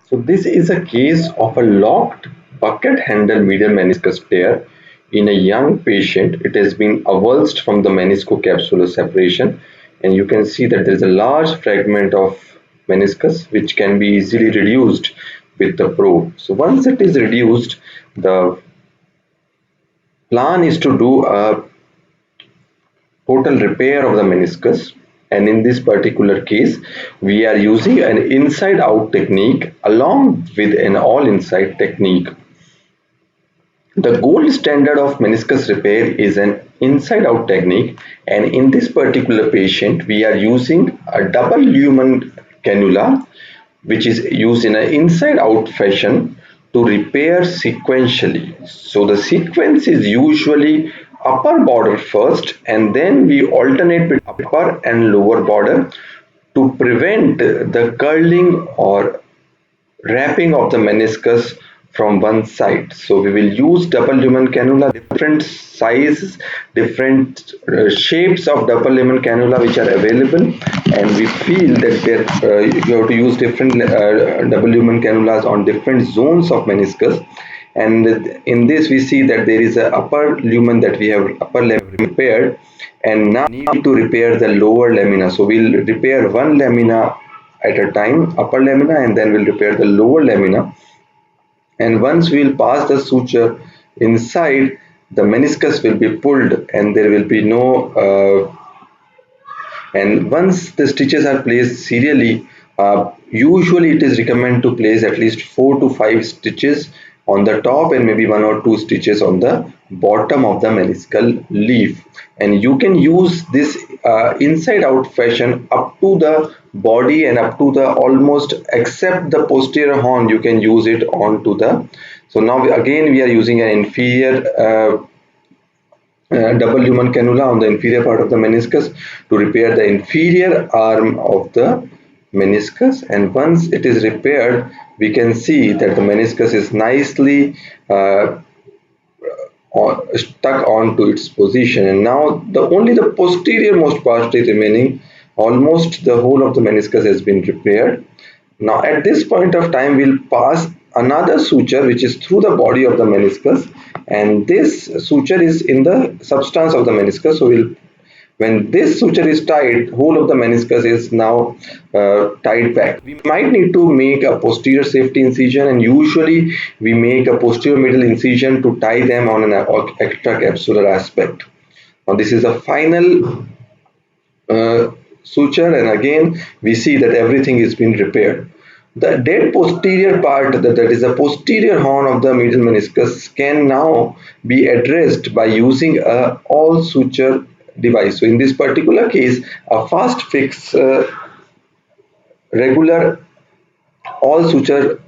So this is a case of a locked bucket handle medial meniscus tear in a young patient. It has been avulsed from the meniscocapsular separation, and you can see that there is a large fragment of meniscus which can be easily reduced with the probe. So once it is reduced, the plan is to do a total repair of the meniscus, and in this particular case we are using an inside out technique along with an all inside technique. The gold standard of meniscus repair is an inside out technique, and in this particular patient we are using a double lumen cannula which is used in an inside out fashion to repair sequentially. So the sequence is usually upper border first, and then we alternate between upper and lower border to prevent the curling or wrapping of the meniscus from one side. So we will use double lumen cannula, different sizes, different shapes of double lumen cannula which are available, and we feel that you have to use different double lumen cannulas on different zones of meniscus. And in this we see that there is a upper lumen that we have upper lamina repaired, and now we need to repair the lower lamina. So we'll repair one lamina at a time, upper lamina, and then we'll repair the lower lamina. And once we'll pass the suture inside, the meniscus will be pulled and there will be no and once the stitches are placed serially, usually it is recommended to place at least 4 to 5 stitches on the top and maybe 1 or 2 stitches on the bottom of the meniscal leaf. And you can use this inside out fashion up to the body and up to the almost except the posterior horn. You can use it onto the. So now again we are using an inferior double lumen cannula on the inferior part of the meniscus to repair the inferior arm of the meniscus, and once it is repaired we can see that the meniscus is nicely stuck onto its position, and now only the posterior most part is remaining. Almost the whole of the meniscus has been repaired. Now at this point of time we'll pass another suture which is through the body of the meniscus, and this suture is in the substance of the meniscus. So when this suture is tied, whole of the meniscus is now tied back. We might need to make a posterior safety incision, and usually we make a posterior middle incision to tie them on an extracapsular aspect. Now this is a final suture, and again we see that everything is been repaired. The dead posterior part, that is the posterior horn of the medial meniscus, can now be addressed by using a all suture device. So in this particular case, a fast fix regular all suture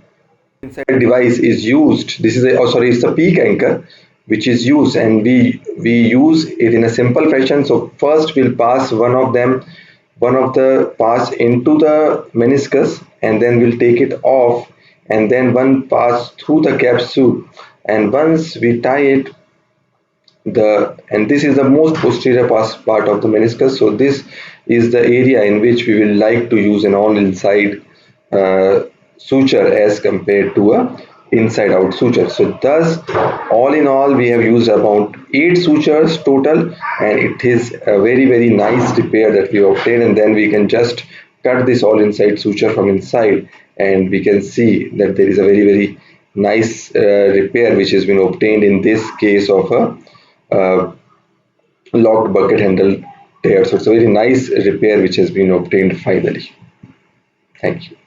inside device is used. This is it's a peak anchor which is used, and we use it in a simple fashion. So first we'll pass one of the pass into the meniscus, and then we'll take it off, and then one pass through the capsule, and once we tie it, and this is the most posterior part of the meniscus. So this is the area in which we will like to use an all inside suture as compared to a inside out suture. So thus all in all we have used about 8 sutures total, and it is a very nice repair that we obtained. And then we can just cut this all inside suture from inside, and we can see that there is a very nice repair which has been obtained in this case of a locked bucket handle tear. So it's a very nice repair which has been obtained finally. Thank you.